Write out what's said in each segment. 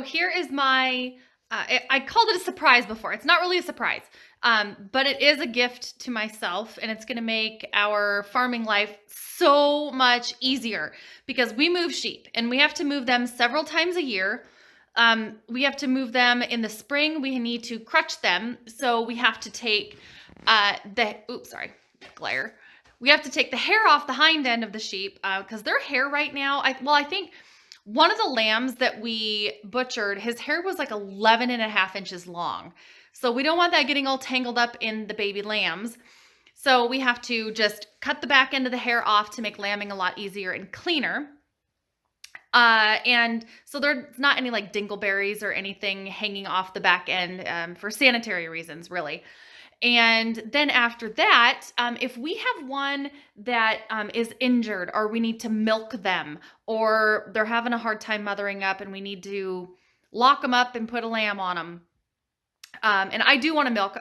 here is my, I called it a surprise before. It's not really a surprise, but it is a gift to myself, and it's going to make our farming life so much easier because we move sheep and we have to move them several times a year. We have to move them in the spring. We need to crutch them. So we have to take glare. We have to take the hair off the hind end of the sheep because their hair right now, I think one of the lambs that we butchered, his hair was like 11 and a half inches long. So we don't want that getting all tangled up in the baby lambs. So we have to just cut the back end of the hair off to make lambing a lot easier and cleaner. And so there's not any like dingleberries or anything hanging off the back end for sanitary reasons, really. And then after that, if we have one that is injured or we need to milk them or they're having a hard time mothering up and we need to lock them up and put a lamb on them. And I do want to milk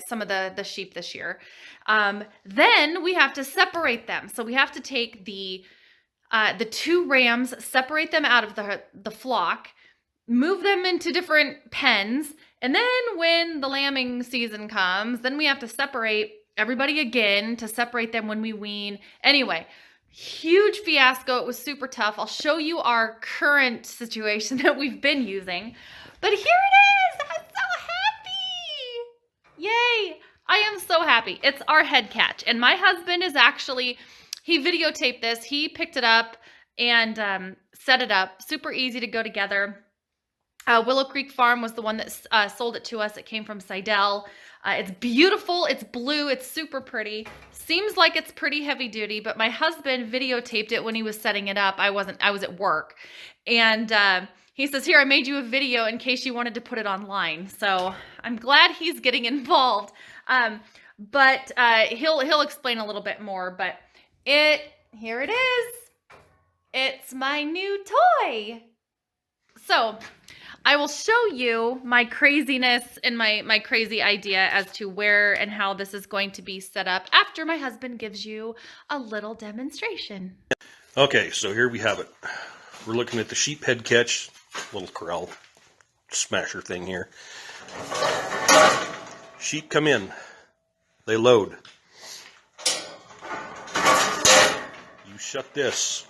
some of the sheep this year. Then we have to separate them. So we have to take the two rams, separate them out of the flock, move them into different pens. And then when the lambing season comes, then we have to separate everybody again to separate them when we wean. Anyway, huge fiasco. It was super tough. I'll show you our current situation that we've been using. But here it is. I'm so happy. Yay. I am so happy. It's our head catch. And my husband is actually, he videotaped this. He picked it up and set it up. Super easy to go together. Willow Creek Farm was the one that sold it to us. It came from Sydell. It's beautiful. It's blue. It's super pretty. Seems like it's pretty heavy duty, but my husband videotaped it when he was setting it up. I was at work. And he says, here, I made you a video in case you wanted to put it online. So I'm glad he's getting involved. But he'll explain a little bit more, but here it is. It's my new toy. So I will show you my craziness and my crazy idea as to where and how this is going to be set up after my husband gives you a little demonstration. Okay, so here we have it. We're looking at the sheep head catch, little corral smasher thing here. Sheep come in. They load. You shut this.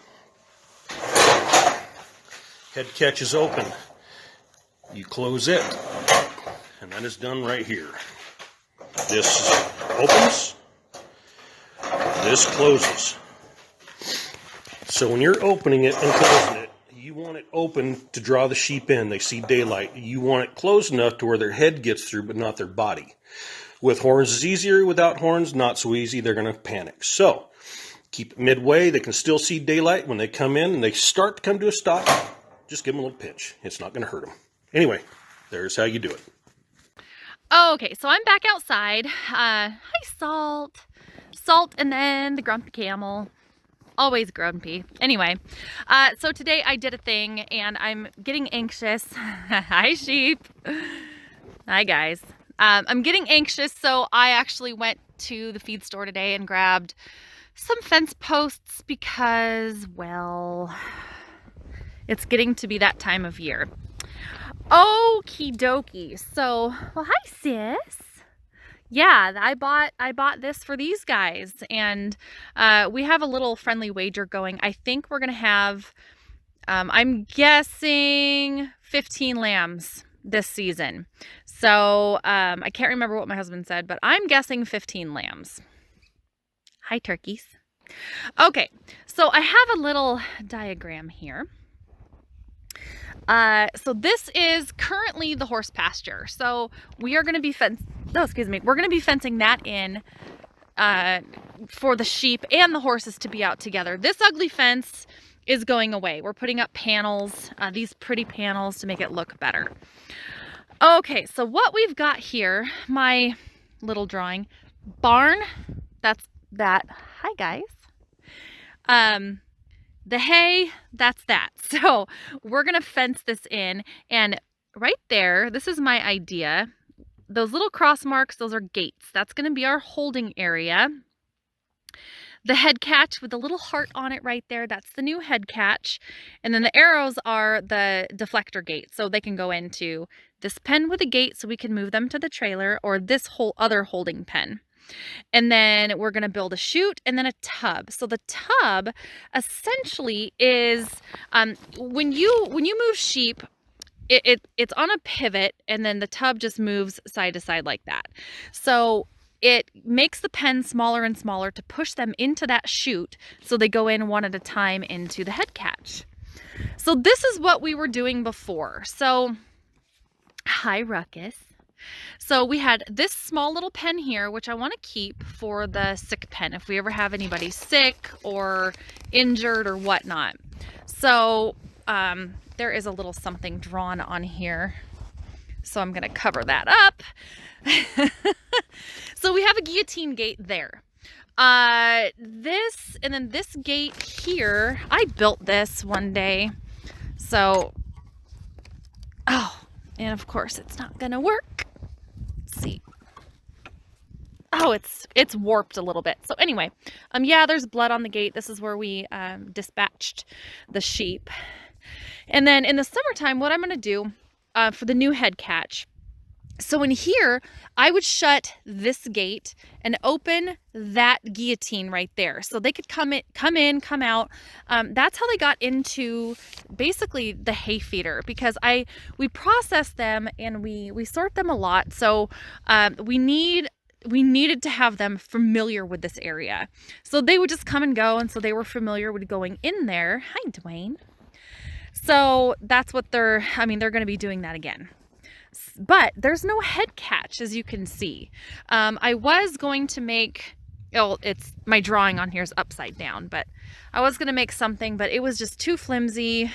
Head catch is open. You close it, and that is done right here. This opens, this closes. So when you're opening it and closing it, you want it open to draw the sheep in. They see daylight. You want it closed enough to where their head gets through, but not their body. With horns is easier. Without horns, not so easy. They're going to panic. So keep it midway. They can still see daylight. When they come in and they start to come to a stop, just give them a little pinch. It's not going to hurt them. Anyway, there's how you do it. Okay, so I'm back outside. Hi, Salt. Salt and then the grumpy camel. Always grumpy. Anyway, so today I did a thing and I'm getting anxious. Hi, sheep. Hi, guys. I'm getting anxious, so I actually went to the feed store today and grabbed some fence posts because, well, it's getting to be that time of year. Okie dokie. So, well, hi, sis. Yeah, I bought this for these guys, and we have a little friendly wager going. I think we're gonna have, I'm guessing 15 lambs this season. So I can't remember what my husband said, but I'm guessing 15 lambs. Hi, turkeys. Okay, so I have a little diagram here. So this is currently the horse pasture. So we are going to be we're going to be fencing that in for the sheep and the horses to be out together. This ugly fence is going away. We're putting up panels, these pretty panels to make it look better. Okay, so what we've got here, my little drawing, barn, that's that. Hi, guys. The hay, that's that. So we're going to fence this in, and right there, this is my idea. Those little cross marks, those are gates. That's going to be our holding area. the head catch with the little heart on it right there, that's the new head catch. And then the arrows are the deflector gate. So they can go into this pen with a gate so we can move them to the trailer, or this whole other holding pen. And then we're going to build a chute and then a tub. So the tub essentially is when you move sheep, it's on a pivot, and then the tub just moves side to side like that. So it makes the pen smaller and smaller to push them into that chute so they go in one at a time into the head catch. So this is what we were doing before. So, hi Ruckus. So we had this small little pen here, which I want to keep for the sick pen if we ever have anybody sick or injured or whatnot. So there is a little something drawn on here, so I'm going to cover that up. So we have a guillotine gate there. This, and then this gate here, I built this one day. So, oh, and of course it's not going to work. Let's see. Oh, it's warped a little bit. So anyway, yeah, there's blood on the gate. This is where we dispatched the sheep. And then in the summertime, what I'm going to do for the new head catch, so in here, I would shut this gate and open that guillotine right there. So they could come in, come out. That's how they got into basically the hay feeder, because we process them and we sort them a lot. So we needed to have them familiar with this area. So they would just come and go, and so they were familiar with going in there. Hi, Dwayne. So that's what they're going to be doing that again. But there's no head catch, as you can see. I was going to make, it's my drawing on here is upside down, but I was going to make something, but it was just too flimsy.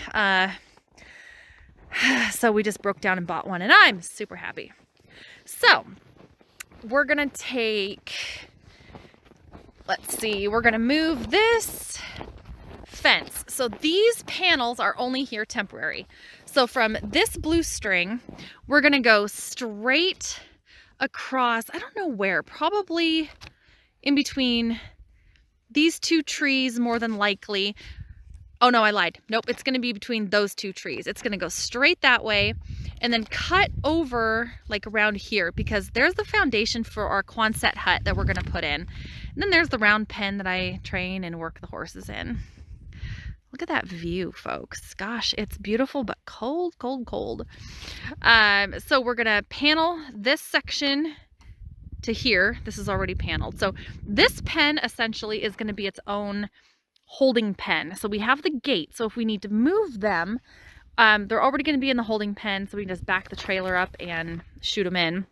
So we just broke down and bought one, and I'm super happy. So we're going to take, let's see, we're going to move this fence. So these panels are only here temporary. So from this blue string, we're going to go straight across, I don't know where, probably in between these two trees more than likely. Oh no, I lied. Nope, it's going to be between those two trees. It's going to go straight that way and then cut over like around here, because there's the foundation for our Quonset hut that we're going to put in. And then there's the round pen that I train and work the horses in. Look at that view, folks. Gosh, it's beautiful, but cold, cold, cold. So we're going to panel this section to here. This is already paneled. So this pen essentially is going to be its own holding pen. So we have the gate. So if we need to move them, they're already going to be in the holding pen. So we can just back the trailer up and shoot them in.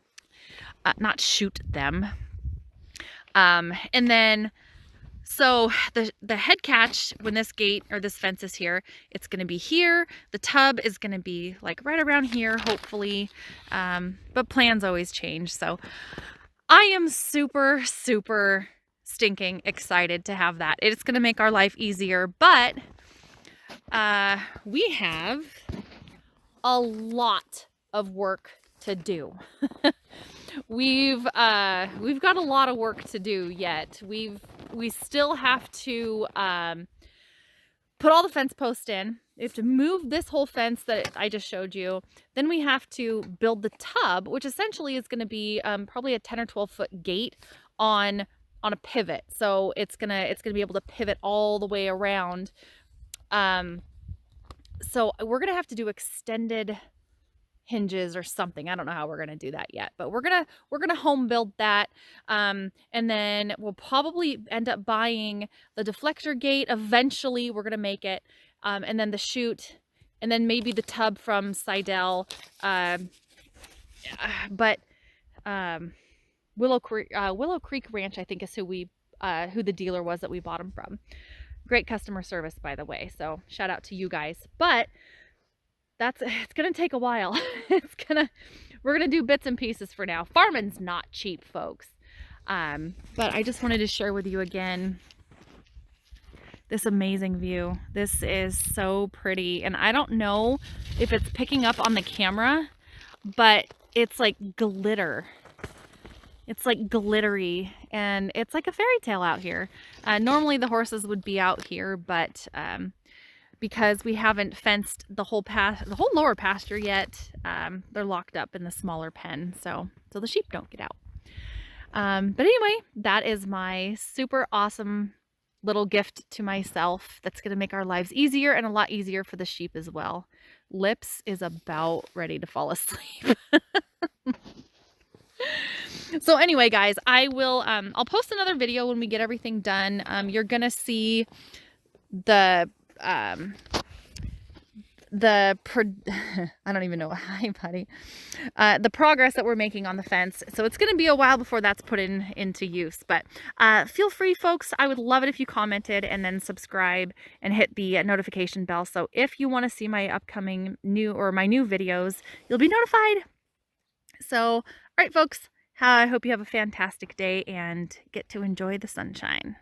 Not shoot them. And then... So the head catch, when this gate or this fence is here, it's going to be here. The tub is going to be like right around here, hopefully. But plans always change. So I am super, super stinking excited to have that. It's going to make our life easier. But we have a lot of work to do. We've got a lot of work to do yet. We still have to put all the fence posts in. We have to move this whole fence that I just showed you. Then we have to build the tub, which essentially is going to be probably a 10 or 12 foot gate on a pivot. So it's gonna be able to pivot all the way around. So we're gonna have to do extended hinges or something. I don't know how we're gonna do that yet, but we're gonna home build that, and then we'll probably end up buying the deflector gate. Eventually we're gonna make it, and then the chute, and then maybe the tub from Sydell. But Willow Creek Ranch, I think, is who the dealer was that we bought them from. Great customer service, by the way, so shout out to you guys. But it's gonna take a while. We're gonna do bits and pieces for now. Farming's not cheap, folks. But I just wanted to share with you again this amazing view. This is so pretty, and I don't know if it's picking up on the camera, but it's like glitter. It's like glittery, and it's like a fairy tale out here. Normally the horses would be out here, but because we haven't fenced the whole lower pasture yet, they're locked up in the smaller pen, so the sheep don't get out. But anyway, that is my super awesome little gift to myself that's going to make our lives easier, and a lot easier for the sheep as well. Lips is about ready to fall asleep. So anyway, guys, I'll post another video when we get everything done. You're going to see the I don't even know. Hi, buddy. The progress that we're making on the fence. So it's going to be a while before that's put into use. But feel free, folks. I would love it if you commented and then subscribe and hit the notification bell. So if you want to see my upcoming new videos, you'll be notified. So, all right, folks. I hope you have a fantastic day and get to enjoy the sunshine.